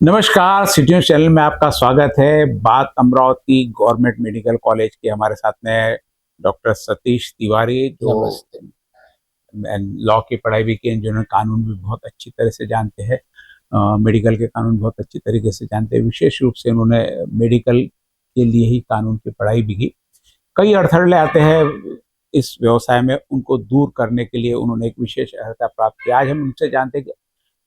नमस्कार, city news channel में आपका स्वागत है। बात अमरावती गवर्नमेंट मेडिकल कॉलेज की। हमारे साथ में डॉक्टर सतीश तिवारी, जो नमस्ते। लॉ की पढ़ाई भी की हैं, जिन्होंने कानून भी बहुत अच्छी तरह से जानते हैं। मेडिकल के कानून बहुत अच्छी तरीके से जानते हैं। विशेष रूप से उन्होंने मेडिकल के लिए ही कानून की पढ़ाई भी की। कई अड़थड़े आते हैं इस व्यवसाय में, उनको दूर करने के लिए उन्होंने एक विशेष अर्हता प्राप्त की। आज हम उनसे जानते हैं कि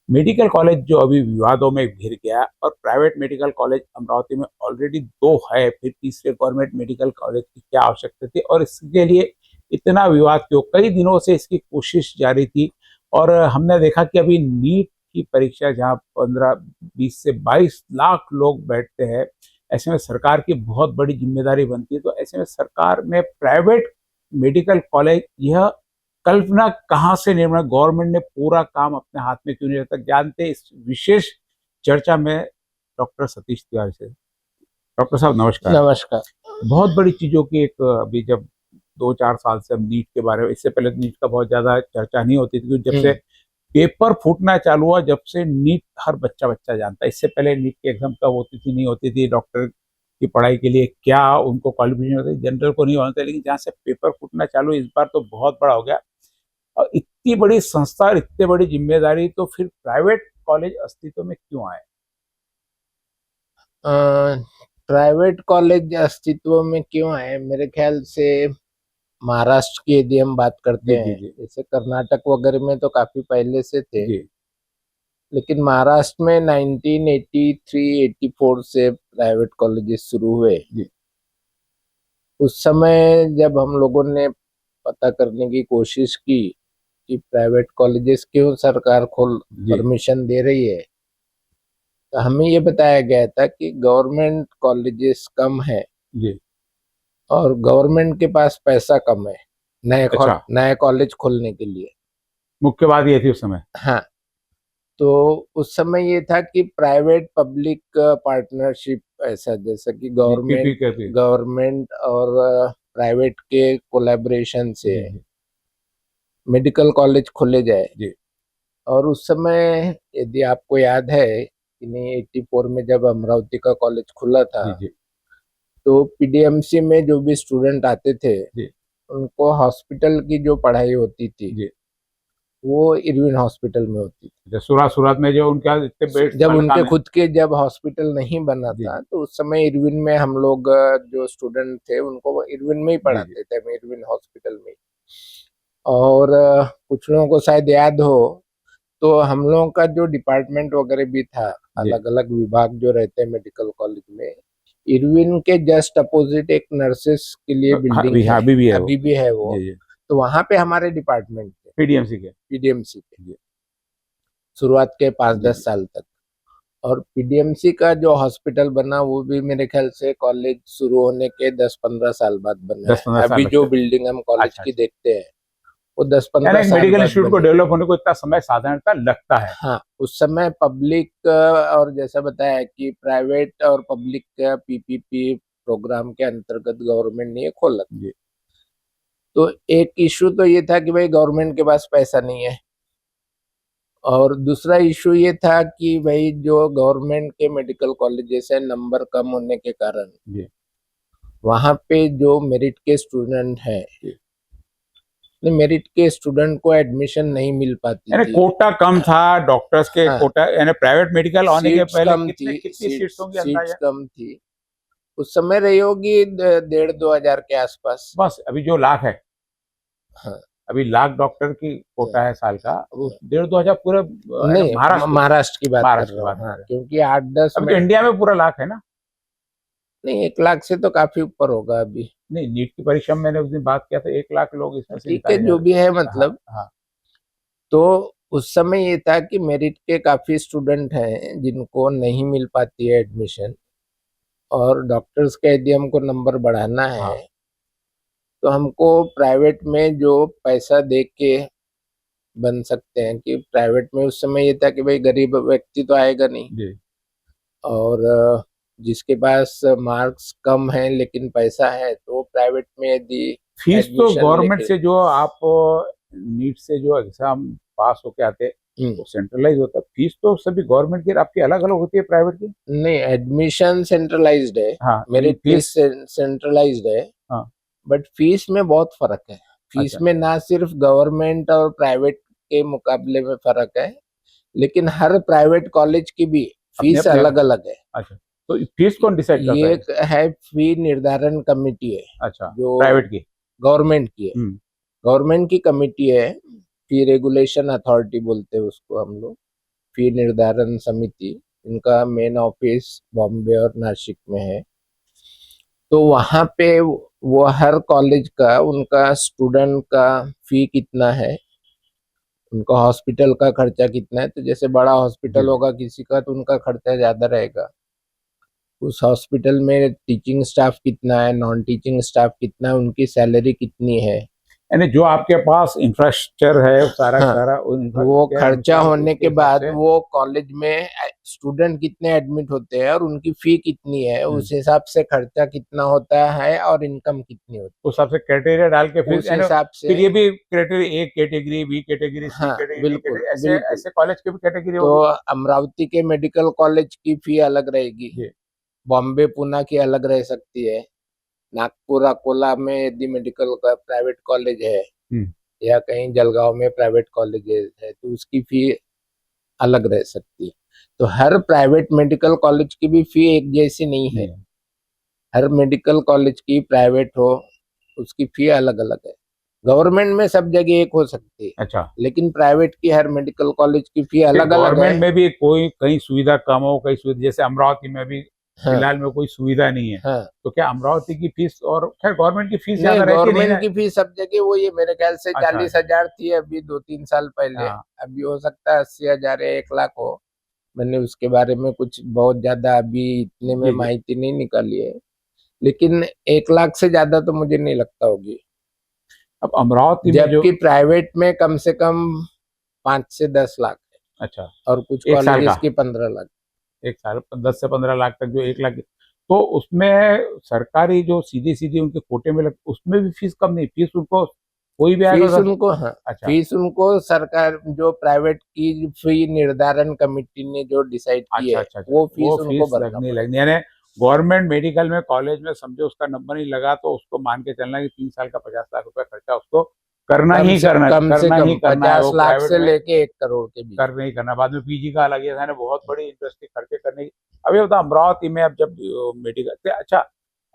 मेडिकल कॉलेज जो अभी विवादों में घिर गया, और प्राइवेट मेडिकल कॉलेज अमरावती में ऑलरेडी 2 है, फिर तीसरे गवर्नमेंट मेडिकल कॉलेज की क्या आवश्यकता थी और इसके लिए इतना विवाद क्यों? कई दिनों से इसकी कोशिश जारी थी और हमने देखा कि अभी नीट की परीक्षा, जहाँ 15-20 से 22 लाख लोग बैठते हैं, ऐसे में सरकार की बहुत बड़ी जिम्मेदारी बनती है। तो ऐसे में सरकार ने प्राइवेट मेडिकल कॉलेज, यह कल्पना कहाँ से निर्णय, गवर्नमेंट ने पूरा काम अपने हाथ में क्यों नहीं रहता, जानते इस विशेष चर्चा में डॉक्टर सतीश तिवारी से। डॉक्टर साहब नमस्कार। नमस्कार। बहुत बड़ी चीजों की एक, अभी जब 2-4 साल से हम नीट के बारे में, इससे पहले नीट का बहुत ज्यादा चर्चा नहीं होती थी, क्योंकि जब से पेपर फूटना चालू हुआ, जब से नीट हर बच्चा बच्चा जानता है। इससे पहले नीट की एग्जाम कब होती थी, नहीं होती थी, डॉक्टर की पढ़ाई के लिए क्या उनको क्वालिफिकेशन होती थी, जनरल को नहीं होता। लेकिन जहाँ से पेपर फूटना चालू, इस बार तो बहुत बड़ा हो गया। और इतनी बड़ी संस्था और इतनी बड़ी जिम्मेदारी, तो फिर प्राइवेट कॉलेज अस्तित्व में क्यों आए? प्राइवेट कॉलेज अस्तित्व में क्यों आए? मेरे ख्याल से महाराष्ट्र की यदि हम बात करते जी जी हैं, जी जैसे कर्नाटक वगैरह में तो काफी पहले से थे, जी लेकिन महाराष्ट्र में 1983-84 से प्राइवेट कॉलेजेस शुरू हुए। जी उस समय जब हम लोगों ने पता करने की कोशिश की कि प्राइवेट कॉलेजेस क्यों सरकार खोल जी परमिशन दे रही है, तो हमें ये बताया गया था कि गवर्नमेंट कॉलेजेस कम है जी। और गवर्नमेंट के पास पैसा कम है अच्छा, नए कॉलेज खोलने के लिए। मुख्य बात ये थी उस समय। हाँ, तो उस समय ये था कि प्राइवेट पब्लिक पार्टनरशिप, ऐसा जैसा कि जी, पीपी गवर्नमेंट करती। गवर्नमेंट और प्राइवेट के कोलैबोरेशन से जी जी मेडिकल कॉलेज खोले जाए। जी और उस समय यदि आपको याद है कि नहीं, 84 में जब अमरावती का कॉलेज खुला था, जी जी तो पीडीएमसी में जो भी स्टूडेंट आते थे, जी उनको हॉस्पिटल की जो पढ़ाई होती थी जी। वो इरविन हॉस्पिटल में होती अच्छा, शुरुआत में जो उनका इतने थी। बेड्स जब वाला उनके काम है। खुद के जब हॉस्पिटल नहीं बना जी था, तो उस समय इरविन में हम लोग जो स्टूडेंट थे उनको इरविन में ही जी जी पढ़ाते थे, हम इरविन हॉस्पिटल में ही। और कुछ लोगों को शायद याद हो, तो हम लोगों का जो डिपार्टमेंट वगैरह भी था, जी। अलग अलग विभाग जो रहते हैं मेडिकल कॉलेज में, इरविन के जस्ट अपोजिट एक नर्सेस के लिए हाँ, बिल्डिंग अभी हाँ, है, अभी भी है वो। अभी भी है वो। जी जी। तो वहां पे हमारे डिपार्टमेंट थे, पीडीएमसी के। पीडीएमसी के, जी शुरुआत के पाँच जी दस जी। साल तक। और पीडीएमसी का जो हॉस्पिटल बना वो भी मेरे ख्याल से कॉलेज शुरू होने के 10-15 साल बाद बना 10-15 है। साल अभी जो लगते हैं। बिल्डिंग हम कॉलेज अच्छा की अच्छा। देखते हैं वो दस यानी पंद्रह एक साल मेडिकल बाद इंस्टीट्यूट को बनी। डेवलप होने को इतना समय साधारणतः लगता है। हाँ, उस समय पब्लिक और जैसा बताया कि प्राइवेट और पब्लिक का पीपीपी प्रोग्राम के अंतर्गत गवर्नमेंट ने ये खोला। जी तो एक इशू तो ये था कि भाई गवर्नमेंट के पास पैसा नहीं है, और दूसरा इशू ये था कि भाई जो गवर्नमेंट के मेडिकल कॉलेजेस है, नंबर कम होने के कारण जी वहां पे जो मेरिट के स्टूडेंट हैं, जी। मेरिट के स्टूडेंट को एडमिशन नहीं मिल पाती यानी थी। कोटा कम था, डॉक्टर्स के हाँ, कोटा, यानी प्राइवेट मेडिकल आने के सीट्स पहले कम कितने थी, कितनी सीट्स होंगी सीट्स अंदाजा? कम थी। उस समय रही होगी 1,500-2,000 के आसपास। बस अभी जो लाख है, हाँ, अभी लाख डॉक्टर की हाँ, कोटा है साल का, वो हाँ। 1,500-2,000 पूरे है ना, नहीं, महाराष्ट्र महाराष्ट्र की बात कर महाराष्ट्र की रहा बात हूँ। हाँ, कर रहे हैं। क्योंकि 8-10 अभी में तो इंडिया में पूरा लाख है ना? नहीं, 1 लाख से तो काफी ऊपर होगा अभी। नहीं, नीट की परीक्षा में मैंने उस दिन बात किया था, 1 लाख लोग इसमें से ठीक है, निकाले जा जो रहे भी है थे। हाँ मतलब। हाँ। तो उस समय ये था कि मेरिट के काफी स्टूडेंट हैं जिनको नहीं मिल पाती है एडमिशन, और डॉक्टर्स का यदि हमको नंबर बढ़ाना है, हाँ तो हमको प्राइवेट में जो पैसा दे के बन सकते हैं, कि प्राइवेट में उस समय ये था कि भाई गरीब व्यक्ति तो आएगा नहीं, जी। और जिसके पास मार्क्स कम है लेकिन पैसा है, तो प्राइवेट में यदि फीस तो एडमिशन गवर्नमेंट लेके। से, जो आप नीट से जो एग्जाम पास होके आते, तो सेंट्रलाइज होता है। फीस तो सभी गवर्नमेंट की आपकी अलग अलग होती है, प्राइवेट की? नहीं, एडमिशन सेंट्रलाइज्ड है। हाँ, मेरिट फीस। लिस्ट सेंट्रलाइज्ड है। हाँ। बट फीस में बहुत फर्क है। फीस अच्छा। में ना सिर्फ गवर्नमेंट और प्राइवेट के मुकाबले में फर्क है, लेकिन हर प्राइवेट कॉलेज की भी अपने फीस अपने अलग अलग है। अच्छा, तो फीस कौन डिसाइड करता ये है? है फी निर्धारण कमेटी है अच्छा, जो प्राइवेट की? गवर्नमेंट की है। हम्म। गवर्नमेंट की कमेटी है, फी रेगुलेशन अथॉरिटी बोलते हैं उसको हम लोग, फी निर्धारण समिति। इनका मेन ऑफिस बॉम्बे और नासिक में है। तो वहां पे वो हर कॉलेज का उनका स्टूडेंट का फी कितना है, उनका हॉस्पिटल का खर्चा कितना है। तो जैसे बड़ा हॉस्पिटल जी। होगा किसी का, तो उनका खर्चा ज्यादा रहेगा। उस हॉस्पिटल में टीचिंग स्टाफ कितना है, नॉन टीचिंग स्टाफ कितना है, उनकी सैलरी कितनी है। यानी जो आपके पास इंफ्रास्ट्रक्चर है सारा हाँ, सारा उन वो infrastructure के खर्चा अनुसार होने उसके के हिसाब बाद से। वो कॉलेज में स्टूडेंट कितने एडमिट होते हैं और उनकी फी कितनी है, हम्म, उस हिसाब से खर्चा कितना होता है और इनकम कितनी होती उस हिसाब से क्राइटेरिया डाल के है, फिर उस यानी हिसाब से। फिर ये भी criteria, A category, B category, C हाँ, कैटेगरी, डी बिल्कुल कैटेगरी, ऐसे बिल्कुल। ऐसे कॉलेज की भी कैटेगरी तो होगी? अमरावती के मेडिकल कॉलेज की फी अलग रहेगी, जी। बॉम्बे पुणे की अलग रह सकती है, नागपुर अकोला में यदि मेडिकल का प्राइवेट कॉलेज है, हम्म। या कहीं जलगांव में प्राइवेट कॉलेज है, तो उसकी फी अलग रह सकती है। तो हर प्राइवेट मेडिकल कॉलेज की भी फी एक जैसी नहीं है। हर मेडिकल कॉलेज की, प्राइवेट हो, उसकी फी अलग अलग है। गवर्नमेंट में सब जगह एक हो सकती है, अच्छा, लेकिन प्राइवेट की हर मेडिकल कॉलेज की फी फिर अलग अलग है। गवर्नमेंट में भी कोई कहीं सुविधा कम हो, कहीं सुविधा, जैसे अमरावती में भी हाँ फिलहाल में कोई सुविधा नहीं है, हाँ। तो क्या अमरावती की फीस, और खैर गवर्नमेंट की फीस नहीं, ज्यादा रहती नहीं गवर्नमेंट ना? की फीस सब जगह वही है, मेरे ख्याल से अच्छा, 40,000 थी अभी 2-3 साल पहले। हाँ। अभी हो सकता है 80,000 या 1 लाख हो। मैंने उसके बारे में कुछ बहुत ज्यादा अभी इतने में जी जी। माहिती नहीं निकाली है, लेकिन 1 लाख से ज्यादा तो मुझे नहीं लगता होगी। अब अमरावती में जो, जबकि प्राइवेट में कम से कम 5 से 10 लाख है, अच्छा, और कुछ एक साल कॉलेजेस का, की 15 लाख। एक साल 10 से 15 लाख तक, जो 1 लाख, तो उसमें सरकारी जो सीधी सीधी उनके कोटे में लग, उसमें भी फीस कम नहीं, फीस उनको कोई भी आएगा फीस उधर? उनको, हाँ, अच्छा, फीस उनको सरकार, जो प्राइवेट की फी निर्धारण कमेटी ने जो डिसाइड की अच्छा, है, अच्छा, अच्छा, वो वो फीस उनको फीस भरना लगनी पड़ेगा। लगनी, यानी गवर्नमेंट मेडिकल में कॉलेज में समझो उसका नंबर नहीं लगा तो उसको मान के चलना कि 3 साल का 50 लाख रुपया खर्चा उसको करना ही करना, कम से करना ही कम करना है, वो 50 लाख प्राइवेट से में लेके 1 करोड़ के बीच। करना ही करना। बाद में पीजी का अलग है ना, बहुत बड़ी इंडस्ट्री खर्चे करने की। अब ये बता, अमरावती में अब जब मेडिकल, अच्छा,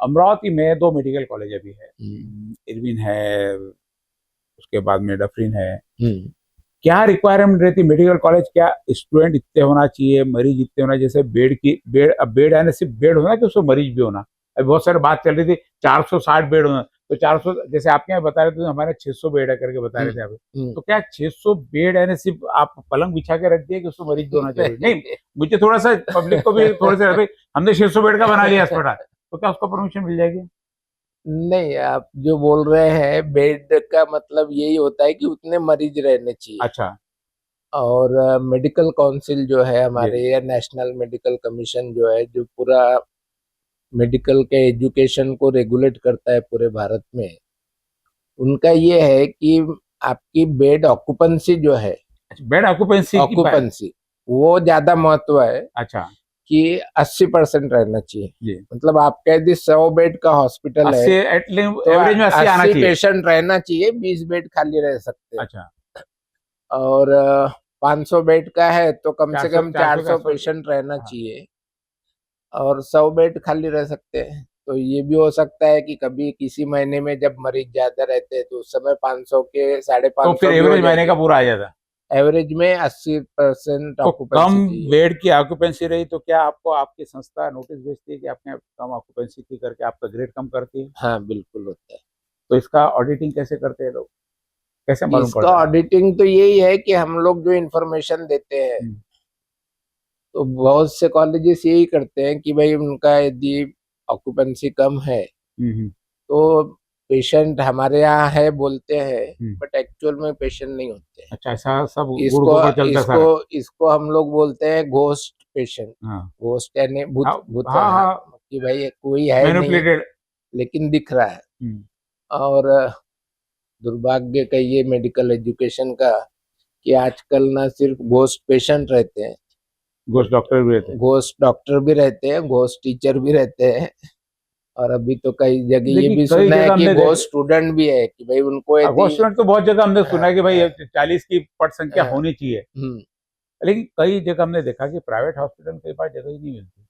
अमरावती में 2 मेडिकल कॉलेज अभी है, इरविन है, उसके बाद में डफरिन है। हम्म। क्या रिक्वायरमेंट रहती है मेडिकल कॉलेज, क्या स्टूडेंट इतने होना चाहिए, मरीज इतने होना, जैसे बेड की, बेड, अब बेड आने सिर्फ बेड होना कि उसमें मरीज भी होना? अभी बहुत सारी बात चल रही थी 460 बेड होना, तो 400, जैसे आपके यहाँ बता रहे थे, हमारे 600 बेड है करके बता रहे थे आप, तो क्या 600 बेड यानी सिर्फ आप पलंग बिछा के रख दिए कि उसमें मरीज भी होना जरूरी नहीं? मुझे थोड़ा सा पब्लिक को भी थोड़े से, भाई हमने 600 बेड का बना लिया अस्पताल, तो क्या उसको परमिशन मिल जाएगी? नहीं, आप जो बोल रहे हैं बेड का मतलब यही होता है कि उतने मरीज रहने चाहिए। अच्छा। और मेडिकल काउंसिल जो है जी हमारे, जी। या नेशनल मेडिकल कमीशन जो है, जो पूरा मेडिकल के एजुकेशन को रेगुलेट करता है पूरे भारत में, उनका ये है कि आपकी बेड ऑक्यूपेंसी जो है, अच्छा, बेड ऑक्यूपेंसी की ऑक्यूपेंसी वो ज्यादा महत्व है अच्छा कि 80% रहना चाहिए। जी। मतलब आपका यदि 100 बेड का हॉस्पिटल है, 80, तो एवरेज में 80 आना 80 चाहिए। पेशेंट रहना चाहिए, 20 बेड खाली रह सकते हैं। अच्छा, और 500 बेड का है तो कम से 400, कम 400 का 400 100। पेशेंट रहना हाँ। चाहिए, और 100 बेड खाली रह सकते हैं। तो ये भी हो सकता है कि कभी किसी महीने में जब मरीज ज्यादा रहते हैं, तो उस समय 500 के साढ़े तो पाँच फिर सौ भी हो एवरेज महीने का जाएंगे। पूरा आ जाता? एवरेज में 80% तो कम ऑक्यूपेंसी चाहिए। बेड की ऑक्यूपेंसी रही तो क्या आपको आपकी संस्था नोटिस भेजती है कि आपने कम ऑक्यूपेंसी थी करके आपका ग्रेड कम करती है? हाँ, बिल्कुल होता है। तो इसका ऑडिटिंग कैसे करते हैं लोग, कैसे मालूम इसका पड़ता है? ऑडिटिंग तो यही है कि हम लोग जो इन्फॉर्मेशन देते हैं, हम्म, तो बहुत से कॉलेजेस यही करते हैं कि भाई उनका यदि ऑक्यूपेंसी कम है, हम्म, तो पेशेंट हमारे यहाँ है बोलते हैं, हम्म। बट एक्चुअल में पेशेंट नहीं होते हैं। अच्छा, ऐसा सब गुड़ इसको गोबर चलता है इसको सारा? इसको हम लोग बोलते हैं घोस्ट पेशेंट। हाँ घोस्ट यानी भूत, हाँ भूत, हाँ हाँ, हाँ, कि भाई कोई है नहीं मैनिपुलेटेड। लेकिन दिख रहा है। और दुर्भाग्य कहिए मेडिकल एजुकेशन का, कि आजकल ना सिर्फ घोस्ट पेशेंट रहते हैं, घोस्ट डॉक्टर भी रहते हैं। घोस्ट डॉक्टर भी रहते हैं, घोस्ट टीचर भी रहते हैं, और अभी तो कई जगह ये देखिए भी कई सुना है जगह कि हमने घोस्ट स्टूडेंट भी है कि भाई उनको घोस्ट यदि स्टूडेंट तो बहुत जगह हमने सुना हाँ, है कि भाई हाँ, 40 की पट संख्या हाँ, होनी चाहिए, हम्म, लेकिन कई जगह हमने देखा कि प्राइवेट हॉस्पिटल में कई बार जगह ही नहीं मिलती,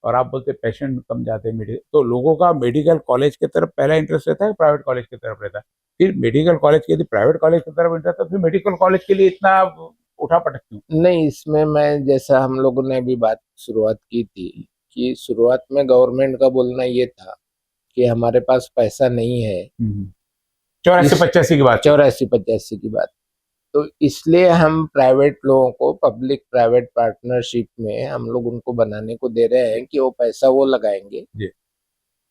और आप बोलते पेशेंट कम जाते हैं मेडिकल, तो लोगों का मेडिकल कॉलेज की तरफ पहला इंटरेस्ट रहता है, प्राइवेट कॉलेज की तरफ रहता है। फिर मेडिकल कॉलेज के यदि प्राइवेट कॉलेज की तरफ इंटरेस्ट है तो फिर मेडिकल कॉलेज के लिए इतना उठा पटक क्यों? नहीं, इसमें मैं जैसा हम लोगों ने भी बात शुरुआत की थी कि शुरुआत में गवर्नमेंट का बोलना ये था कि हमारे पास पैसा नहीं है, 84-85 की बात है। 84-85 की बात, तो इसलिए हम प्राइवेट लोगों को पब्लिक प्राइवेट पार्टनरशिप में हम लोग उनको बनाने को दे रहे हैं कि वो पैसा वो लगाएंगे, जी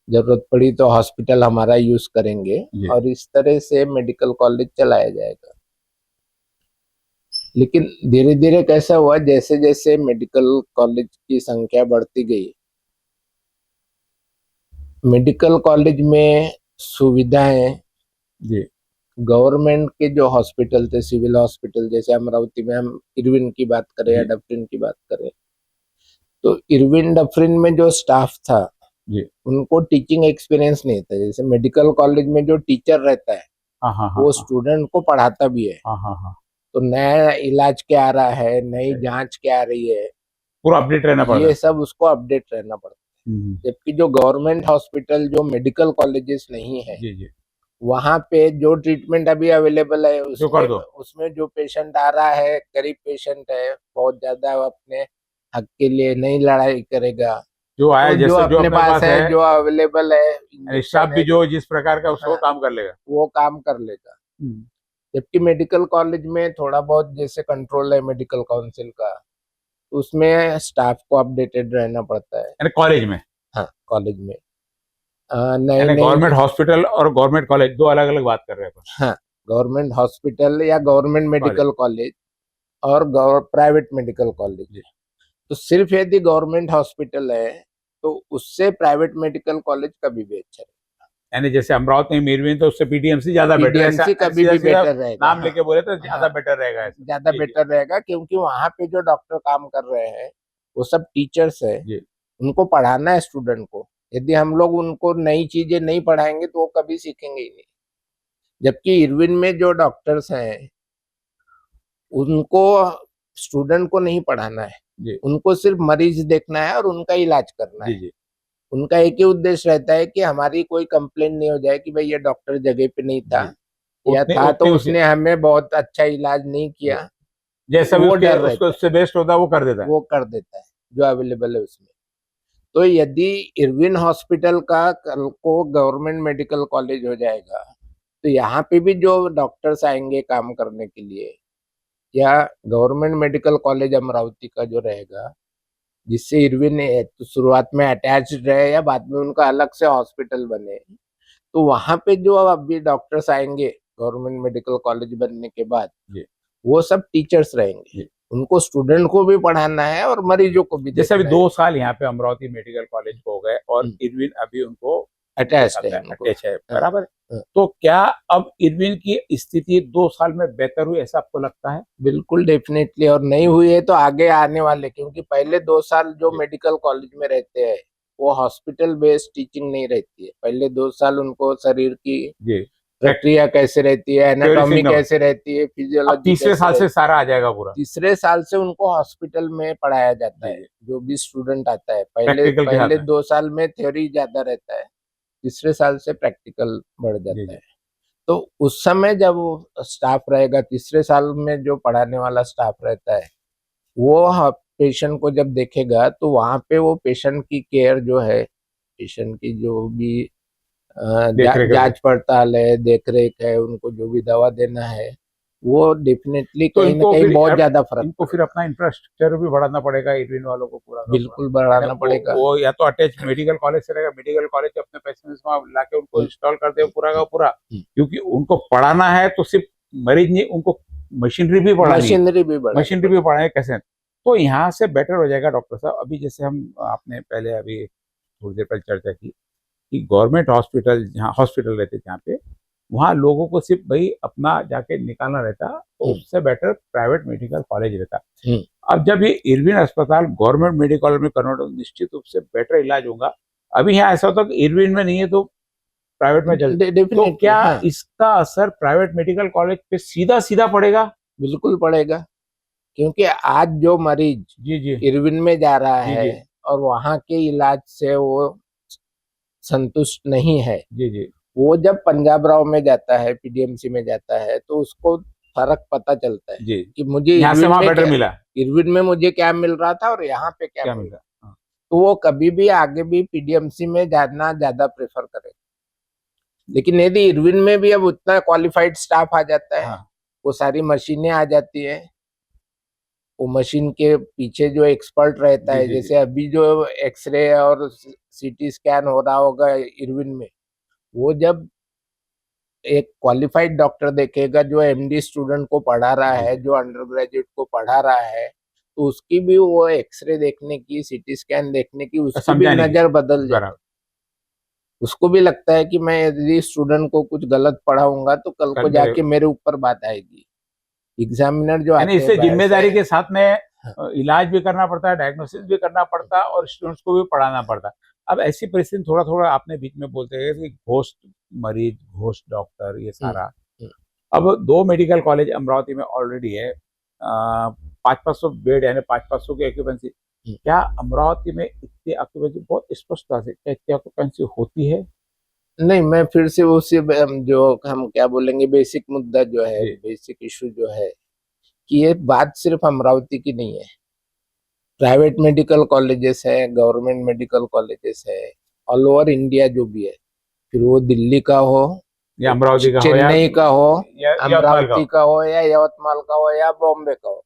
जरूरत पड़ी तो हॉस्पिटल हमारा यूज करेंगे, जी और इस तरह से मेडिकल कॉलेज चलाया जाएगा। लेकिन धीरे धीरे कैसा हुआ, जैसे जैसे मेडिकल कॉलेज की संख्या बढ़ती गई, मेडिकल कॉलेज में सुविधाएं जी गवर्नमेंट के जो हॉस्पिटल थे, सिविल हॉस्पिटल, जैसे अमरावती में हम इरविन की बात करें या जी डफरिन की बात करें, तो इरविन डफरिन में जो स्टाफ था जी उनको टीचिंग एक्सपीरियंस नहीं था। जैसे मेडिकल कॉलेज में जो टीचर रहता है हाँ हाँ हाँ वो हाँ स्टूडेंट को पढ़ाता भी है, हाँ हाँ हाँ तो नया इलाज क्या आ रहा है, नई सही। जांच क्या आ रही है, पूरा अपडेट रहना पड़ता ये है। सब उसको अपडेट रहना पड़ता हम्म, है। जबकि जो गवर्नमेंट हॉस्पिटल, जो मेडिकल कॉलेजेस नहीं है, जी जी वहां पे जो ट्रीटमेंट अभी अवेलेबल है जो उसमें कर दो। उसमें जो पेशेंट आ रहा है, गरीब पेशेंट है, बहुत ज्यादा वो अपने हक के लिए नहीं लड़ाई करेगा, जो आया तो जो जैसे जो अपने अपने पास पास है, है, जो अवेलेबल है, स्टाफ इंजेक्शन भी है, जो जिस प्रकार का उसको हाँ, काम कर लेगा। वो काम कर लेगा। हम्म। जबकि मेडिकल कॉलेज में थोड़ा बहुत जैसे कंट्रोल है मेडिकल काउंसिल का, उसमें स्टाफ को अपडेटेड रहना पड़ता है। यानी कॉलेज में, हाँ, कॉलेज में नई यानी नई, गवर्नमेंट हॉस्पिटल और गवर्नमेंट कॉलेज दो अलग अलग बात कर रहे हैं अपन। हाँ, गवर्नमेंट हॉस्पिटल या गवर्नमेंट कॉलेज मेडिकल कॉलेज और प्राइवेट मेडिकल कॉलेज। जी, तो सिर्फ यदि गवर्नमेंट हॉस्पिटल है तो उससे प्राइवेट मेडिकल कॉलेज कभी भी अच्छा है। यानी जैसे अमरावती में मीरवीन तो उससे पीडीएमसी ज्यादा बेटर है, ऐसा पीडीएमसी कभी सीधा भी सीधा बेटर रहेगा, नाम हाँ, लेके बोले तो ज्यादा हाँ, बेटर रहेगा ऐसा। ज्यादा जी जी बेटर रहेगा, क्योंकि वहां पे जो डॉक्टर काम कर रहे हैं वो सब टीचर्स है, जी उनको पढ़ाना है स्टूडेंट को। यदि हम लोग उनको नई चीजें नहीं पढ़ाएंगे तो वो कभी सीखेंगे ही नहीं। जबकि इरविन में जो डॉक्टर्स हैं उनको स्टूडेंट को नहीं पढ़ाना है, जी उनको सिर्फ मरीज देखना है और उनका इलाज करना जी है। जी उनका एक ही उद्देश्य रहता है कि हमारी कोई कंप्लेन नहीं हो जाए कि भाई ये डॉक्टर जगह पे नहीं था, जी या उतने था तो उतने उसे उसने हमें बहुत अच्छा इलाज नहीं जी किया, जैसा भी वो उसके डर उसको रहता है, उससे बेस्ट होता है वो कर देता है। वो कर देता है जो अवेलेबल है उसमें। तो यदि इरविन हॉस्पिटल का कल को गवर्नमेंट मेडिकल कॉलेज हो जाएगा तो यहाँ पे भी जो डॉक्टर्स आएंगे काम करने के लिए, या गवर्नमेंट मेडिकल कॉलेज अमरावती का जो रहेगा, जिससे इरविन तो शुरुआत में अटैच्ड रहे या बाद में उनका अलग से हॉस्पिटल बने, तो वहां पे जो अभी डॉक्टर्स आएंगे गवर्नमेंट मेडिकल कॉलेज बनने के बाद, जी वो सब टीचर्स रहेंगे, जी उनको स्टूडेंट को भी पढ़ाना है और मरीजों को भी जैसे अभी देखना है। 2 साल यहाँ पे अमरावती मेडिकल कॉलेज को हो गए और इरविन अभी उनको उनके अटैच्ड साथ है है, उनको, अटैच है, हाँ, बराबर है। हाँ, तो क्या अब इरविन की स्थिति 2 साल में बेहतर हुई ऐसा आपको लगता है? बिल्कुल डेफिनेटली, और नहीं हुई है तो आगे आने वाले, क्योंकि पहले 2 साल जो जी मेडिकल कॉलेज में रहते हैं वो हॉस्पिटल बेस्ड टीचिंग नहीं रहती है। पहले 2 साल उनको शरीर की जी प्रक्रिया कैसे रहती है, थ्योरी एनाटॉमी सिग्नल। कैसे रहती है, अब फिजियोलॉजी तीसरे कैसे साल से रहती है, सारा आ जाएगा पूरा। तीसरे साल से उनको हॉस्पिटल में पढ़ाया जाता जी है। जी जो भी स्टूडेंट आता है, पहले प्रैक्टिकल के पहले साथ में। 2 साल में थ्योरी ज्यादा रहता है, तीसरे साल से प्रैक्टिकल बढ़ जी जाता जी है। तो उस समय जब स्टाफ रहेगा, तीसरे साल में जो पढ़ाने वाला स्टाफ रहता है वो पेशेंट को जब देखेगा तो वहां पे वो पेशेंट की केयर जो है, पेशेंट की जो भी देख रेख जांच पड़ताल है, देख रेख है, उनको जो भी दवा देना है, वो डेफिनेटली तो कहीं ना कहीं बहुत ज्यादा फर्क इनको फिर पड़ेगा। अपना इंफ्रास्ट्रक्चर भी बढ़ाना पड़ेगा इरविन वालों को पूरा का पूरा। बिल्कुल यानी बढ़ाना पड़ेगा। वो या तो अटैच मेडिकल कॉलेज से रहेगा, मेडिकल कॉलेज अपने पैसे में वहाँ लाके उनको हम्म, इंस्टॉल कर दे पूरा का पूरा, हम्म, क्योंकि उनको पढ़ाना है तो सिर्फ मरीज नहीं, उनको मशीनरी भी पढ़ानी है। मशीनरी भी बढ़ानी मशीनरी भी पड़ेगी। पढ़ाए कैसे, तो यहाँ से बेटर हो जाएगा डॉक्टर साहब। अभी जैसे हम आपने पहले अभी थोड़ी देर पहले चर्चा की कि गवर्नमेंट हॉस्पिटल जहाँ हॉस्पिटल रहते थे यहाँ पे वहाँ लोगों को सिर्फ भाई अपना जाके निकालना रहता, तो उससे बेटर प्राइवेट मेडिकल कॉलेज रहता। अब जब ये इरविन अस्पताल गवर्नमेंट मेडिकल कॉलेज में कन्वर्ट हो, निश्चित रूप से बेटर इलाज होगा। अभी यहाँ ऐसा होता है कि इरविन में नहीं है तो प्राइवेट में चल, तो क्या इसका असर प्राइवेट मेडिकल कॉलेज पे सीधा सीधा पड़ेगा? बिल्कुल पड़ेगा, क्योंकि आज जो मरीज जी इरविन में जा रहा है और वहां के इलाज से वो संतुष्ट नहीं है, जी वो जब पंजाब राव में जाता है, पीडीएमसी में जाता है, तो उसको फर्क पता चलता है जी कि मुझे यहाँ से वहां बेटर मिला, इरविन में मुझे क्या मिल रहा था और यहाँ पे क्या मिल रहा। तो वो कभी भी आगे भी पीडीएमसी में जाना ज्यादा प्रेफर करेगा। लेकिन यदि इरविन में भी अब उतना क्वालिफाइड स्टाफ आ जाता है, वो सारी मशीनें आ जाती है, वो मशीन के पीछे जो एक्सपर्ट रहता है, जैसे अभी जो एक्सरे और सीटी स्कैन हो रहा होगा इरविन में, वो जब एक क्वालिफाइड डॉक्टर देखेगा जो एमडी स्टूडेंट को पढ़ा रहा है, जो अंडर ग्रेजुएट को पढ़ा रहा है, तो उसकी भी वो एक्सरे देखने की, सीटी स्कैन देखने की, उसकी भी नजर बदल जाए। उसको भी लगता है कि मैं यदि स्टूडेंट को कुछ गलत पढ़ाऊंगा तो कल को जाके मेरे ऊपर बात आएगी। एग्जामिनर जो आते हैं, इससे जिम्मेदारी के साथ में इलाज भी करना पड़ता है, डायग्नोसिस भी करना पड़ता है और स्टूडेंट्स को भी पढ़ाना पड़ता है। अब ऐसी परिस्थिति थोड़ा थोड़ा आपने बीच में बोलते हैं कि घोस्ट मरीज, घोस्ट डॉक्टर, ये सारा। अब 2 मेडिकल कॉलेज अमरावती में ऑलरेडी है, 500-500 बेड यानी 500-500 की ऑक्यूपेंसी। क्या अमरावती में इतनी ऑक्यूपेंसी, बहुत स्पष्टता से क्या इतनी ऑक्यूपेंसी होती है? नहीं, मैं फिर से उसी जो हम क्या बोलेंगे, बेसिक मुद्दा जो है, बेसिक इशू जो है, कि ये बात सिर्फ अमरावती की नहीं है। प्राइवेट मेडिकल कॉलेजेस है, गवर्नमेंट मेडिकल कॉलेजेस है, ऑल ओवर इंडिया जो भी है, फिर वो दिल्ली का हो या अमरावती का हो, चेन्नई का हो, अमरावती का हो, या यवतमाल का हो, या बॉम्बे का हो,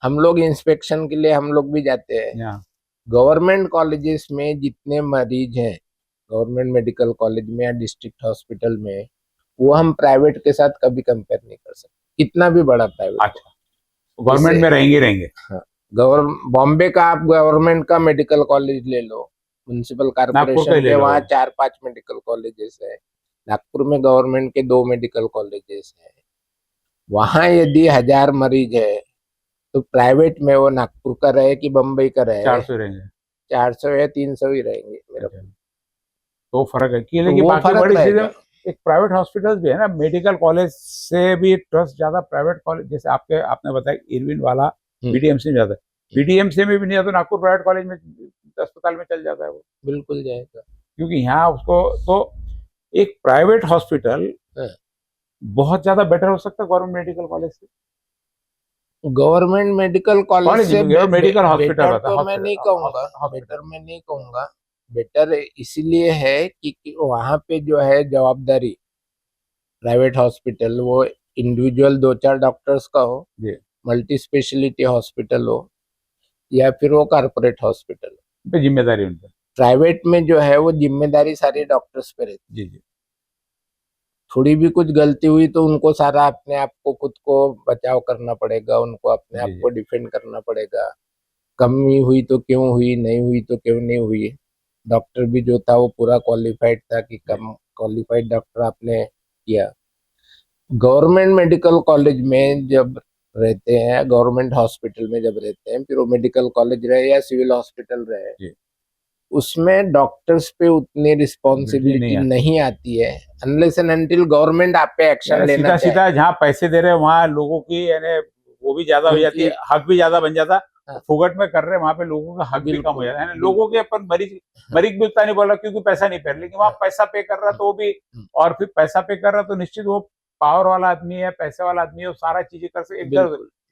हम लोग इंस्पेक्शन के लिए हम लोग भी जाते हैं। गवर्नमेंट कॉलेजेस में जितने मरीज हैं गवर्नमेंट मेडिकल कॉलेज में या डिस्ट्रिक्ट हॉस्पिटल में, वो हम प्राइवेट के साथ कभी कंपेयर नहीं कर सकते, कितना भी बड़ा प्राइवेट। अच्छा, गवर्नमेंट में रहेंगे। हाँ, बॉम्बे का आप गवर्नमेंट का मेडिकल कॉलेज ले लो, म्युनिसिपल कॉर्पोरेशन के वहाँ 4-5 मेडिकल कॉलेजेस है, नागपुर में गवर्नमेंट के 2 मेडिकल कॉलेजेस है। वहाँ यदि 1000 मरीज है तो प्राइवेट में वो नागपुर का रहे कि बम्बई का रहे, 400 रहेंगे, 400 या 300 ही रहेंगे मेरा। तो फर्क है कि लेकिन बाकी बड़ी चीजें, एक प्राइवेट हॉस्पिटल भी है ना, मेडिकल कॉलेज से भी ट्रस्ट ज्यादा प्राइवेट कॉलेज, जैसे आपने बताया इरविन वाला पीडीएमसी में जाता है, पीडीएमसी में भी नहीं जाता, नागपुर प्राइवेट कॉलेज में अस्पताल में चल जाता है, वो बिल्कुल जाएगा, क्योंकि यहाँ उसको तो एक प्राइवेट हॉस्पिटल बहुत ज्यादा बेटर हो सकता है गवर्नमेंट मेडिकल कॉलेज से। गवर्नमेंट मेडिकल कॉलेज से मेडिकल हॉस्पिटल तो मैं नहीं कहूंगा, बेटर मैं नहीं कहूंगा। बेटर इसलिए है कि वहां पे जो है जवाबदारी, प्राइवेट हॉस्पिटल वो इंडिविजुअल 2-4 डॉक्टर्स का हो, मल्टी स्पेशलिटी हॉस्पिटल हो, या फिर वो कॉर्पोरेट हॉस्पिटल पे जिम्मेदारी उनका। प्राइवेट में जो है वो जिम्मेदारी सारी डॉक्टर्स पे रहती है। थोड़ी भी कुछ गलती हुई तो उनको सारा अपने आप को, खुद को बचाव करना पड़ेगा, उनको अपने आप को डिफेंड करना पड़ेगा। कमी हुई तो क्यों हुई, नहीं हुई तो क्यों नहीं हुई। डॉक्टर भी जो था वो पूरा क्वालिफाइड था कि कम क्वालिफाइड डॉक्टर आपने किया। गवर्नमेंट मेडिकल कॉलेज में जब रहते हैं, गवर्नमेंट हॉस्पिटल में जब रहते हैं, फिर वो मेडिकल कॉलेज रहे या सिविल हॉस्पिटल रहे, उसमें डॉक्टर्स पे उतनी रिस्पॉन्सिबिलिटी नहीं आती है अनलेस एंड अनटिल गवर्नमेंट आप पे एक्शन लेना सीधा जहाँ पैसे दे रहे हैं वहाँ लोगों की यानी वो भी ज्यादा हो जाती है, हक भी ज्यादा बन जाता। फुगट में कर रहे हैं वहाँ पे लोगों का हक भी कम हो जाता है। लोगों के अपन मरीज भी उतना नहीं बोल रहा क्योंकि पैसा नहीं पे रहा, लेकिन वहाँ पैसा पे कर रहा तो भी, और फिर पैसा पे कर रहा तो निश्चित वो पावर वाला आदमी है, पैसे वाला आदमी है, वो सारा चीजें कर सके।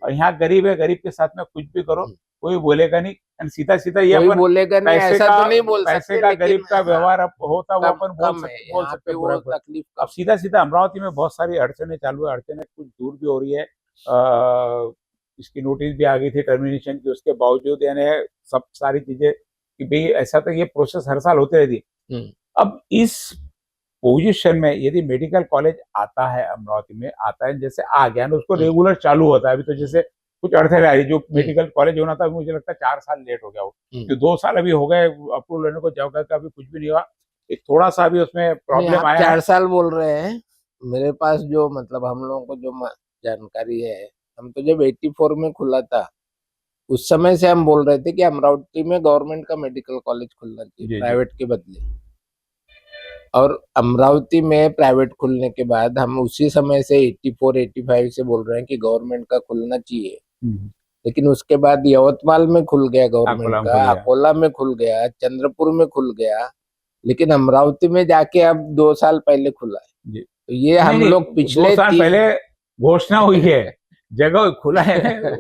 और यहाँ गरीब है, गरीब के साथ में कुछ भी करो कोई बोलेगा नहीं, सीधा सीधा ये अपन बोलेगा नहीं, ऐसा तो नहीं बोल सकते, पैसे का गरीब का व्यवहार होता वो अपन बोल सकते। अब सीधा सीधा अमरावती में बहुत सारी अड़चने चालू है, अड़चने कुछ दूर भी हो रही है। इसकी नोटिस भी आ गई थी टर्मिनेशन की, उसके बावजूद यानी सब सारी चीजें कि भाई ऐसा तो ये प्रोसेस हर साल होते रहती है। अब इस पोजीशन में यदि मेडिकल कॉलेज आता है, अमरावती में आता है, जैसे आ गया ना, उसको रेगुलर चालू होता है। अभी तो जैसे कुछ अड़चने आ रही, जो मेडिकल कॉलेज होना था मुझे लगता है 4 साल लेट हो गया वो, जो 2 साल अभी हो गए अप्रूवल लेने को, जगह का अभी कुछ भी नहीं हुआ। एक थोड़ा सा भी उसमें प्रॉब्लम आया। 4 साल बोल रहे हैं, मेरे पास जो मतलब हम लोगों को जो जानकारी है, हम तो जब 84 में खुला था उस समय से हम बोल रहे थे कि अमरावती में गवर्नमेंट का मेडिकल कॉलेज खुलना चाहिए जी जी प्राइवेट के बदले। और अमरावती में प्राइवेट खुलने के बाद हम उसी समय से 84 85 से बोल रहे हैं कि गवर्नमेंट का खुलना चाहिए। हम्म, लेकिन उसके बाद यवतमाल में खुल गया गवर्नमेंट अकोला में का, खुल गया अकोला में खुल गया, चंद्रपुर में खुल गया, लेकिन अमरावती में जाके अब 2 साल पहले खुला है। जी। तो ये नहीं हम नहीं, लोग 2 साल पहले घोषणा हुई है, जगह खुला है,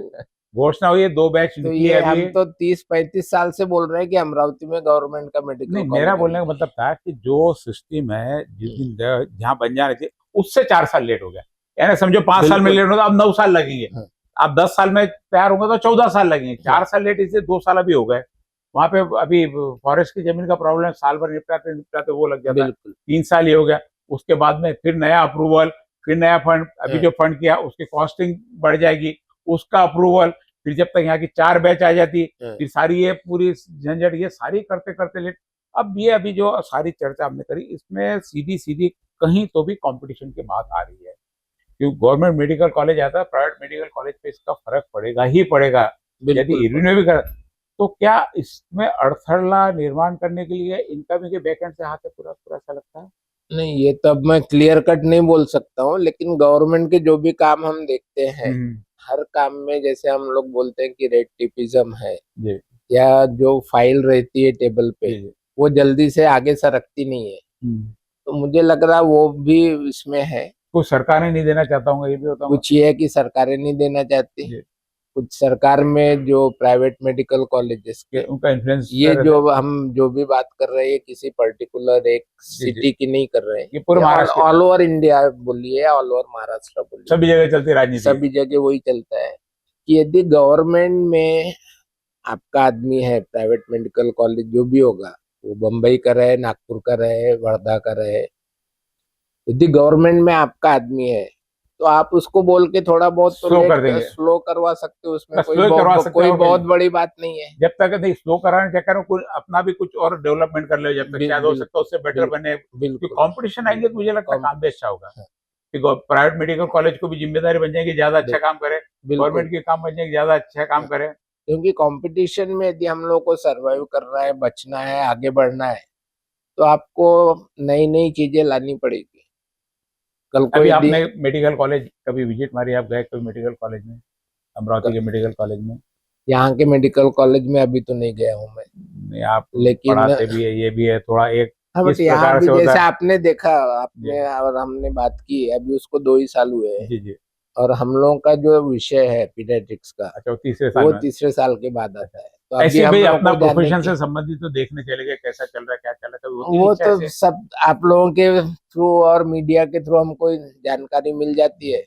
घोषणा हुई है, 2 बैच तो निकली है ये अभी। हम तो 30 35 साल से बोल रहे हैं कि अमरावती में गवर्नमेंट का मेडिकल नहीं, कॉलेज मेरा होना बोलने का मतलब चाहिए। था कि जो सिस्टम है जिस दिन जहाँ बन जाने थे उससे 4 साल लेट हो गया, यानी समझो 5 साल में बिल्कुल। लेट होता, अब 9 साल लगेंगे। हाँ, आप 10 साल में तैयार होंगे तो 14 साल लगेंगे, हाँ, 4 साल लेट, इससे 2 साल अभी हो गए। वहां पे अभी फॉरेस्ट की जमीन का प्रॉब्लम, साल भर निपटाते निपटाते वो लग जाता है, बिल्कुल। 3 साल ही हो गया। उसके बाद में फिर नया अप्रूवल, फिर नया फंड, अभी हाँ, जो फंड किया उसकी कॉस्टिंग बढ़ जाएगी, उसका अप्रूवल, फिर जब तक यहाँ की 4 बैच आ जाती, हाँ, फिर सारी ये पूरी झंझट, ये सारी करते करते लेट। अब ये अभी जो सारी चर्चा हमने करी, इसमें सीधी सीधी कहीं तो भी कंपटीशन की बात आ रही है, क्योंकि गवर्नमेंट मेडिकल कॉलेज आता है, प्राइवेट मेडिकल कॉलेज पे इसका फर्क पड़ेगा ही पड़ेगा। यदि बिल्कुल। इन्होंने भी कर, तो क्या इसमें अड़थला निर्माण करने के लिए इनका भी बैकएंड से हाथ है पूरा पूरा, ऐसा लगता है? नहीं, ये तो अब मैं क्लियर कट नहीं बोल सकता हूँ, लेकिन गवर्नमेंट के जो भी काम हम देखते हैं, हम्म, हर काम में जैसे हम लोग बोलते हैं कि रेड टिपिज्म है, जी या जो फाइल रहती है टेबल पे जी जी। वो जल्दी से आगे सरकती नहीं है। हम्म। तो मुझे लग रहा वो भी इसमें है। कुछ सरकारें नहीं देना चाहता हूँ, ये भी होता हूँ। कुछ ये है कि सरकारें नहीं देना चाहती, जी, कुछ सरकार में जो प्राइवेट मेडिकल कॉलेजेस कि के, उनका इन्फ्लुएंस ये रहता है। जो हम जो भी बात कर रहे हैं किसी पर्टिकुलर एक जी जी, सिटी की नहीं कर रहे हैं, ये पूरे ये ऑल महाराष्ट्र के ऑल ओवर इंडिया बोलिए, ऑल ओवर महाराष्ट्र बोलिए, सभी जगह चलती राजनीति है। सभी जगह वही चलता है कि यदि गवर्नमेंट में आपका आदमी है, प्राइवेट मेडिकल कॉलेज जो भी होगा, वो बम्बई का रहे, नागपुर का रहे, वर्धा का रहे, यदि गवर्नमेंट में आपका आदमी है तो आप उसको बोल के थोड़ा बहुत तो स्लो लेट कर देंगे, स्लो करवा सकते हो, उसमें बस स्लो ही करवा सकते कोई हो, बहुत बड़ी बात नहीं है। जब तक नहीं स्लो कराने के चक्कर में कोई अपना भी कुछ और डेवलपमेंट कर ले, जब तक शायद हो बिल्कुल, सकता है उससे बेटर बने, क्योंकि बिल्कुल, कंपटीशन आएंगे तो मुझे लगता है काम भी अच्छा होगा, कॉम्पिटिशन, कि प्राइवेट मेडिकल कॉलेज को भी जिम्मेदारी बन जाएगी, ज्यादा अच्छा काम करे, बिल्कुल। गवर्नमेंट के काम बन जाएगी, ज्यादा अच्छा काम करे। क्योंकि कंपटीशन में यदि हम लोग को सरवाइव करना है, बचना है, आगे बढ़ना है, तो आपको नई नई चीजें लानी पड़ेगी। कल को अभी यदि आपने मेडिकल कॉलेज कभी विजिट मारी, आप गए कभी मेडिकल कॉलेज में, अमरावती के मेडिकल कॉलेज में? यहाँ के मेडिकल कॉलेज में अभी तो नहीं गया हूँ मैं, नहीं, आप लेकिन पढ़ाते भी है, ये भी है, थोड़ा एक हाँ, बट इस यहाँ प्रकार भी से होता जैसे है। आपने देखा, जी आपने और हमने बात की, अभी उसको 2 ही साल हुए हैं, जी जी। और हम लोगों का जो विषय है पीडियाट्रिक्स का, अच्छा, वो तीसरे साल वो में? 3रे साल के बाद आता है, तो अभी ऐसे भाई हम लोग अपना को जाने प्रोफेशन की, से संबंधित तो देखने चले गए, कैसा चल रहा है, क्या चल रहा है, कभी होती है वो इच्छा तो ऐसे? सब आप लोगों के थ्रू और मीडिया के थ्रू हमको जानकारी मिल जाती है,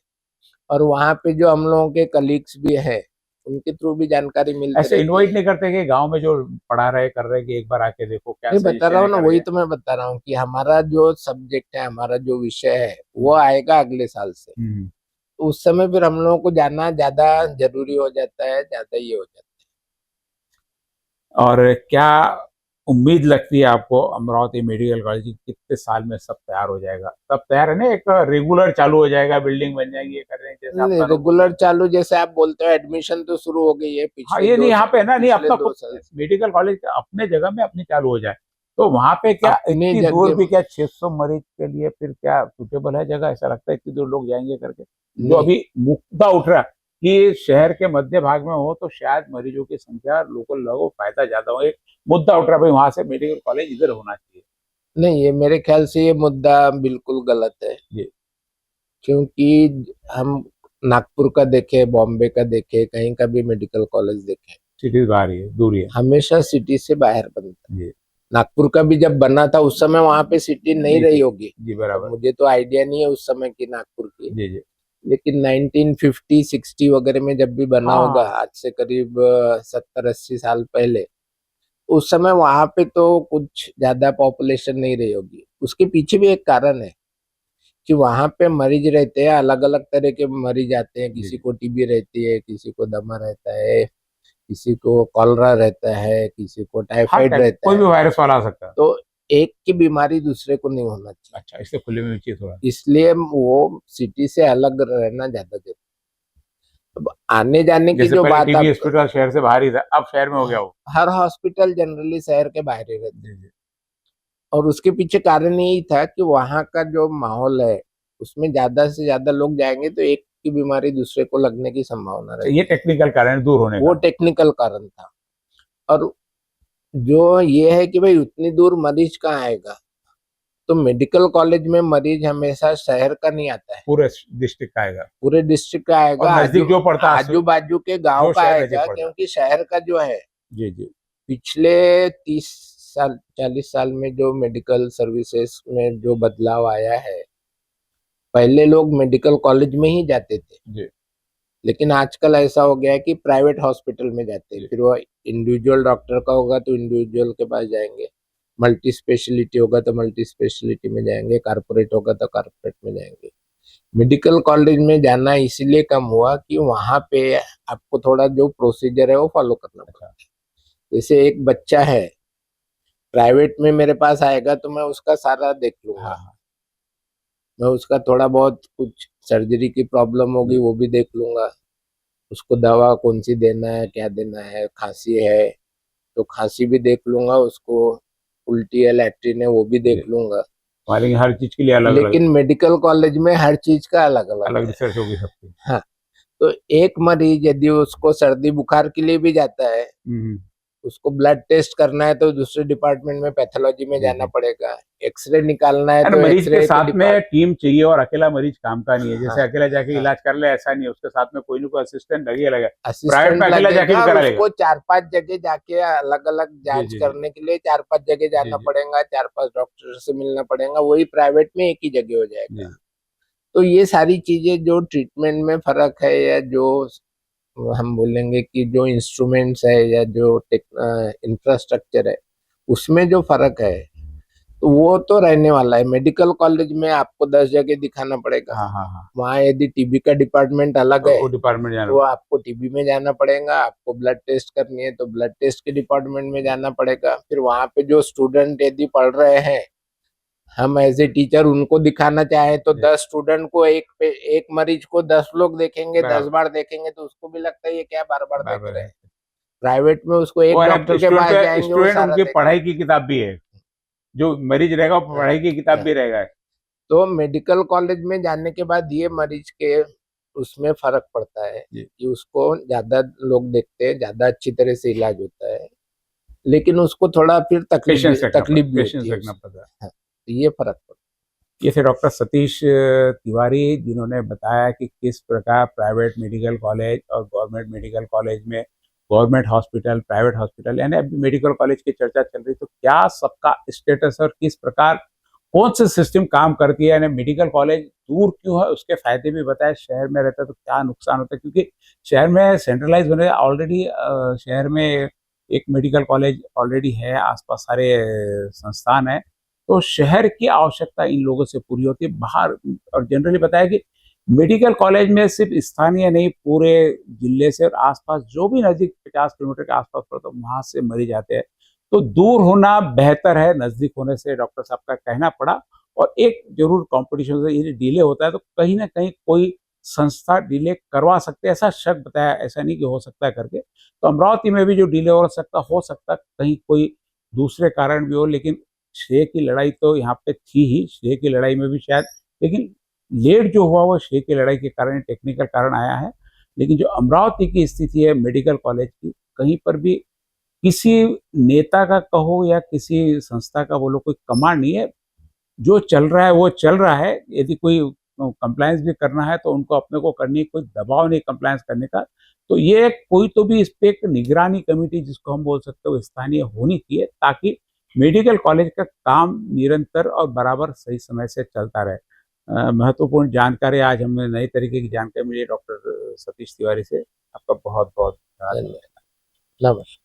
और वहाँ पे जो हम लोगों के कलीग्स भी हैं उनके थ्रू भी जानकारी मिलती ऐसे रहती इनवाइट है। नहीं करते कि गांव में जो पढ़ा रहे कर रहे कि एक बार आके देखो क्या नहीं, बता रहा सजेशन है हूँ ना, करके? वही तो मैं बता रहा हूँ कि हमारा जो सब्जेक्ट है, हमारा जो विषय है, वो आएगा अगले साल से, हम्म। तो उस समय फिर हम लोगों को जाना ज्यादा जरूरी हो जाता है, ज्यादा ये हो जाता और क्या उम्मीद लगती है आपको, अमरावती मेडिकल कॉलेज की कितने साल में सब तैयार हो जाएगा? सब तैयार है ना, एक रेगुलर चालू हो जाएगा, बिल्डिंग बन जाएगी, ये कर रहे हैं है। जैसे आप नहीं, कानून बोल रहे रेगुलर हैं। चालू जैसे आप बोलते हो, एडमिशन तो शुरू हो गई है हाँ, ये नहीं, यहाँ पे है ना, नहीं पिछले अपना दो खुद साल से। मेडिकल कॉलेज अपने जगह में अपनी चालू हो जाए, तो वहां पे क्या अपनी इतनी दूर भी, जगह क्या 600 मरीज के लिए फिर क्या सुटेबल है जगह? ऐसा लगता है इतनी दूर लोग जाएंगे करके? जो नहीं, अभी मुद्दा उठ रहा है कि शहर के मध्य भाग में हो तो शायद मरीजों की संख्या, लोकल लोगों को फायदा ज्यादा हो, एक मुद्दा उठ रहा है भाई, वहां से मेडिकल कॉलेज इधर होना चाहिए। नहीं, ये मेरे ख्याल से ये मुद्दा बिल्कुल गलत है, जी, क्योंकि हम नागपुर का देखे, बॉम्बे का देखे, कहीं का भी मेडिकल कॉलेज देखे, सिटी बाहर ही है, दूर ही है। हमेशा सिटी से बाहर बनता है। जी नागपुर का भी जब बना था उस समय वहां पे सिटी नहीं नहीं रही थी। होगी, जी अब बराबर। मुझे तो आइडिया नहीं है उस समय की नागपुर की, जी जी। लेकिन 1950 60 वगैरह में जब भी बना होगा, हाँ, आज से करीब 70 80 साल पहले, उस समय वहां पे तो कुछ ज्यादा पॉपुलेशन नहीं रही होगी। उसके पीछे भी एक कारण है कि वहां पे मरीज रहते हैं, अलग अलग तरह के मरीज आते हैं, जी किसी जी। को टीबी रहती है, किसी को दमा रहता है, किसी को कॉलरा रहता है, किसी को हाँ, टाइफाइड रहता कोई भी है। वायरस वाला आ सकता है। तो एक की बीमारी दूसरे को नहीं होना चाहिए, अच्छा, इससे खुले में भी चाहिए थोड़ा। इसलिए वो सिटी से अलग रहना ज्यादा जरूरी। अब आने जाने की जैसे जो पहले बात टीबी आप, हॉस्पिटल शहर से बाहर ही था, अब शहर में हो गया वो। हर हॉस्पिटल जनरली शहर के बाहर ही रहते, जी जी। और उसके पीछे कारण यही था कि वहाँ का जो माहौल है उसमें ज्यादा से ज्यादा लोग जाएंगे तो एक की बीमारी दूसरे को लगने की संभावना अच्छा, ये रहती है, टेक्निकल कारण है दूर होने वो का। टेक्निकल कारण था। और जो ये है कि भाई उतनी दूर मरीज कहाँ आएगा, तो मेडिकल कॉलेज में मरीज हमेशा शहर का नहीं आता है, पूरे डिस्ट्रिक्ट का आएगा पूरे डिस्ट्रिक्ट का और आएगा, नजदीक जो पड़ता है आजू बाजू के गांव जो का शहर नजदीक आएगा, पड़ता है। क्योंकि शहर का जो है जी जी। पिछले 30 साल 40 साल में जो मेडिकल सर्विसेज में जो बदलाव आया है, पहले लोग मेडिकल कॉलेज में ही जाते थे, जी लेकिन आजकल ऐसा हो गया है कि प्राइवेट हॉस्पिटल में जाते हैं, जी। फिर वो इंडिविजुअल डॉक्टर का होगा तो इंडिविजुअल के पास जाएंगे, मल्टी स्पेशलिटी होगा तो मल्टी स्पेशलिटी में जाएंगे, कारपोरेट होगा तो कारपोरेट में जाएंगे। मेडिकल कॉलेज में जाना इसलिए कम हुआ कि वहां पे आपको थोड़ा जो प्रोसीजर है वो फॉलो करना पड़ता है। जैसे एक बच्चा है, प्राइवेट में मेरे पास आएगा तो मैं उसका सारा देख लूंगा, हाँ हाँ। मैं उसका थोड़ा बहुत कुछ सर्जरी की प्रॉब्लम होगी वो भी देख लूंगा, उसको दवा कौन सी देना है, क्या देना है, खांसी है तो खांसी भी देख लूंगा, उसको उल्टी है लैट्रिन है वो भी जी। देख लूंगा। लेकिन हर चीज के लिए अलग अलग लेकिन मेडिकल कॉलेज में हर चीज का अलग अलग अलग है। रिसर्च होगी सबकी। हाँ, तो एक मरीज यदि उसको सर्दी बुखार के लिए भी जाता है, हम्म। उसको ब्लड टेस्ट करना है तो दूसरे डिपार्टमेंट में पैथोलॉजी में जी जाना जी। पड़ेगा, एक्सरे निकालना है यार तो मरीज के एक्सरे के साथ में टीम चाहिए और अकेला मरीज काम का नहीं है, जैसे हाँ अकेला जाके हाँ, इलाज कर ले ऐसा नहीं है, उसके साथ में कोई ना कोई असिस्टेंट लगे लगे। प्राइवेट असिस्टेंट में अकेला जाके लगेगा भी और करा लेगा। उसको 4-5 जगह जाके अलग अलग जी जांच जी जी करने के लिए 4-5 जगह जी जाना जी पड़ेगा, 4-5 डॉक्टर से मिलना पड़ेगा, वही प्राइवेट में एक ही जगह हो जी। जाएगा। तो ये सारी चीजें जो ट्रीटमेंट में फर्क है, या जो हम बोलेंगे कि जो इंस्ट्रूमेंट्स है या जो इंफ्रास्ट्रक्चर है उसमें जो फर्क है, तो वो तो रहने वाला है। मेडिकल कॉलेज में आपको 10 जगह दिखाना पड़ेगा, हाँ हाँ हाँ। वहाँ यदि टीबी का डिपार्टमेंट अलग है वो डिपार्टमेंट जाना तो आपको टीबी में जाना पड़ेगा, आपको ब्लड टेस्ट करनी है तो ब्लड टेस्ट के डिपार्टमेंट में जाना पड़ेगा, फिर वहाँ पे जो स्टूडेंट यदि पढ़ रहे हैं, हम एज ए टीचर उनको दिखाना चाहे तो जी। 10 स्टूडेंट को एक मरीज को 10 लोग देखेंगे, 10 बराबर बार देखेंगे तो उसको भी लगता है ये क्या बार बार देख बराबर रहे है। हैं। प्राइवेट में उसको वो एक है ना, डॉक्टर के पास स्टूडेंट जाएंगे वो स्टूडेंट सारा उनकी देखेंगे। पढ़ाई की किताब भी है, जो मरीज रहेगा वो हाँ, पढ़ाई की किताब हाँ। भी रहेगा। तो मेडिकल कॉलेज में जाने के बाद ये मरीज के उसमें फर्क पड़ता है जी। कि उसको ज्यादा लोग देखते हैं, ज्यादा अच्छी तरह से इलाज होता है, लेकिन उसको थोड़ा फिर तकलीफ भी पेशेंस होती है रखना उसको। पड़ता है। हाँ, तो ये फर्क पड़ता ये थे डॉक्टर सतीश तिवारी, जिन्होंने बताया कि किस प्रकार प्राइवेट मेडिकल कॉलेज और गवर्नमेंट मेडिकल कॉलेज में, गवर्नमेंट हॉस्पिटल, प्राइवेट हॉस्पिटल, यानी अभी मेडिकल कॉलेज की चर्चा चल रही, तो क्या सबका स्टेटस और किस प्रकार कौन से सिस्टम काम करती है, यानी मेडिकल कॉलेज दूर क्यों है, उसके फायदे भी बताए, शहर में रहता है तो क्या नुकसान होता है, क्योंकि शहर में सेंट्रलाइज होने ऑलरेडी, शहर में एक मेडिकल कॉलेज ऑलरेडी है, आसपास सारे संस्थान है, तो शहर की आवश्यकता इन लोगों से पूरी होती है बाहर। और जनरली बताया कि मेडिकल कॉलेज में सिर्फ स्थानीय नहीं, पूरे जिले से और आसपास जो भी नजदीक 50 किलोमीटर के आसपास पड़ता है वहां से मरीज आते हैं, तो दूर होना बेहतर है नजदीक होने से, डॉक्टर साहब का कहना पड़ा। और एक जरूर कंपटीशन से यदि डिले होता है तो कहीं ना कहीं कोई संस्था डिले करवा सकते हैं, ऐसा शक बताया, ऐसा नहीं कि हो सकता है करके। तो अमरावती में भी जो डिले हो सकता कहीं कोई दूसरे कारण भी हो, लेकिन श्रेय की लड़ाई तो यहाँ पे थी ही, श्रेय की लड़ाई में भी शायद, लेकिन लेट जो हुआ वो श्रेय की लड़ाई के कारण, टेक्निकल कारण आया है। लेकिन जो अमरावती की स्थिति है मेडिकल कॉलेज की, कहीं पर भी किसी नेता का कहो या किसी संस्था का बोलो कोई कमांड नहीं है, जो चल रहा है वो चल रहा है। यदि कोई कंप्लायंस भी करना है तो उनको अपने को करनी है, कोई दबाव नहीं कंप्लायंस करने का। तो ये कोई तो भी इस पे एक निगरानी कमेटी जिसको हम बोल सकते हो स्थानीय होनी चाहिए, ताकि मेडिकल कॉलेज का काम निरंतर और बराबर सही समय से चलता रहे। महत्वपूर्ण जानकारी आज हमें नई तरीके की जानकारी मिली डॉक्टर सतीश तिवारी से। आपका बहुत बहुत धन्यवाद। है। नमस्कार।